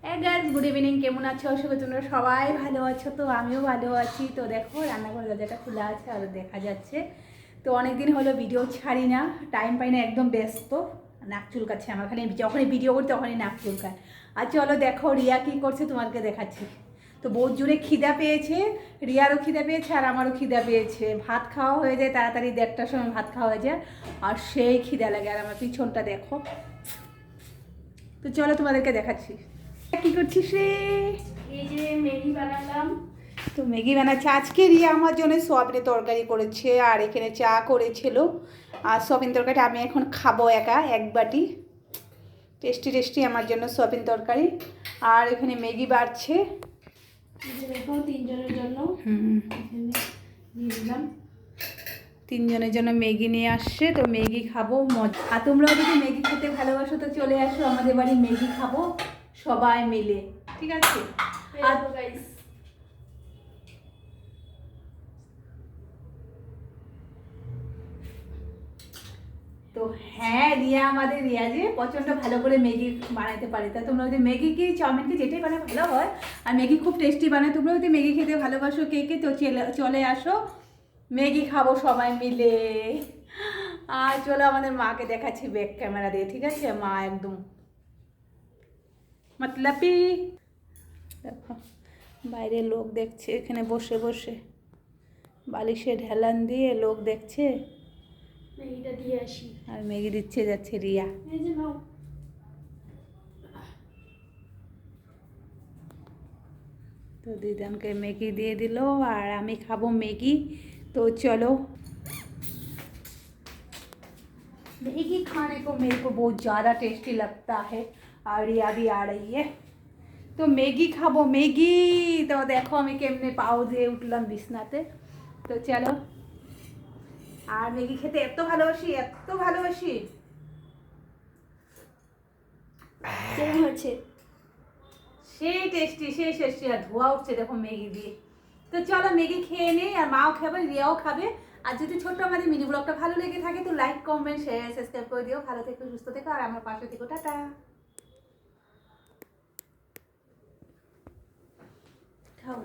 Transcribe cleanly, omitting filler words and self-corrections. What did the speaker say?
Guys, good evening. কেমন আছো? আশা করি তোমরা সবাই ভালো আছো। তো আমিও ভালো আছি। তো দেখো, রান্নাঘর দরজাটা খোলা আছে আর দেখা যাচ্ছে। তো অনেকদিন হলো ভিডিও ছাড়ি না, টাইম পাই না, একদম ব্যস্ত। নাক চুলকাচ্ছে আমার, খালি যখনই ভিডিও করি তখনই নাক চুলকায়। আর চলো দেখো রিয়া কী করছে, তোমাকে দেখাচ্ছি। তো বহুত জোরে খিদা পেয়েছে, রিয়ারও খিদা পেয়েছে আর আমারও খিদা পেয়েছে। ভাত খাওয়া হয়ে যায় তাড়াতাড়ি, 1:30টার সময় ভাত খাওয়া হয়ে যায়, আর সেই খিদা লাগে। আর আমার পিছনটা দেখো। তো চলো তোমাদেরকে দেখাচ্ছি কি করছিস রে। এই যে ম্যাগি বানালাম। তো ম্যাগি বানাচ্ছে আজকে রিয়া আমার জন্য, সোয়াবিনের তরকারি করেছে আর এখানে চা করেছিল। আর সোয়াবিন তরকারিটা আমি এখন খাবো একা, এক বাটি। টেস্টি টেস্টি আমার জন্য সোয়াবিন তরকারি। আর এখানে ম্যাগি বাড়ছে। দেখো, তিনজনের জন্য দিয়ে দিলাম। তিনজনের জন্য ম্যাগি নিয়ে আসছে, তো ম্যাগি খাবো মজা। আর তোমরাও যদি ম্যাগি খেতে ভালোবাসো তো চলে আসো আমাদের বাড়ি, ম্যাগি খাবো সবাই মিলে, ঠিক আছে? আর গাইস, তো হ্যাঁ, রিয়া যে প্রচণ্ড ভালো করে ম্যাগি বানাতে পারে। তা তোমরা যদি ম্যাগি কি চাউমিন কি যেটাই বানায় ভালো হয়, আর ম্যাগি খুব টেস্টি বানায়। তোমরা যদি ম্যাগি খেতে ভালোবাসো কে কে, তো চলে আসো, ম্যাগি খাবো সবাই মিলে। আর চলো আমাদের মাকে দেখাচ্ছি ব্যাক ক্যামেরা দিয়ে, ঠিক আছে? মা একদম মতলবি। দেখো বাইরে লোক দেখছে, এখানে বসে বসে বালিশে ঢেলান দিয়ে লোক দেখছে। ম্যাগিটা দিয়ে আসি। আর ম্যাগি দিচ্ছে যাচ্ছে রিয়া। এই যে নাও। তো দিদানকে ম্যাগি দিয়ে दिल और আমি খাবো ম্যাগি। तो चलो, मैगी खाने को मेरे को बहुत ज़्यादा टेस्टी लगता है। और रिया भी आ रही है, तो मैगी खाबो मैगी। तो देखो আমি কেমনে পাও দিয়ে উঠলাম বিছনাতে। তো চলো, আর ম্যাগি খেতে এত ভালোবাসি। কেমন হচ্ছে? সেই টেস্টি আর ধোয়া উঠছে দেখো ম্যাগি দিয়ে। তো চলো ম্যাগি খেয়ে নেই, আর মাও খাবে, রিয়াও খাবে। আর যদি ছোট্ট আমাদের মিনি ব্লগটা ভালো লেগে থাকে তো লাইক, কমেন্ট, শেয়ার, সাবস্ক্রাইব করে দিও। ভালো থেকো, সুস্থ থেকো, আর আমার পাশে থেকো। টাটা। খাও।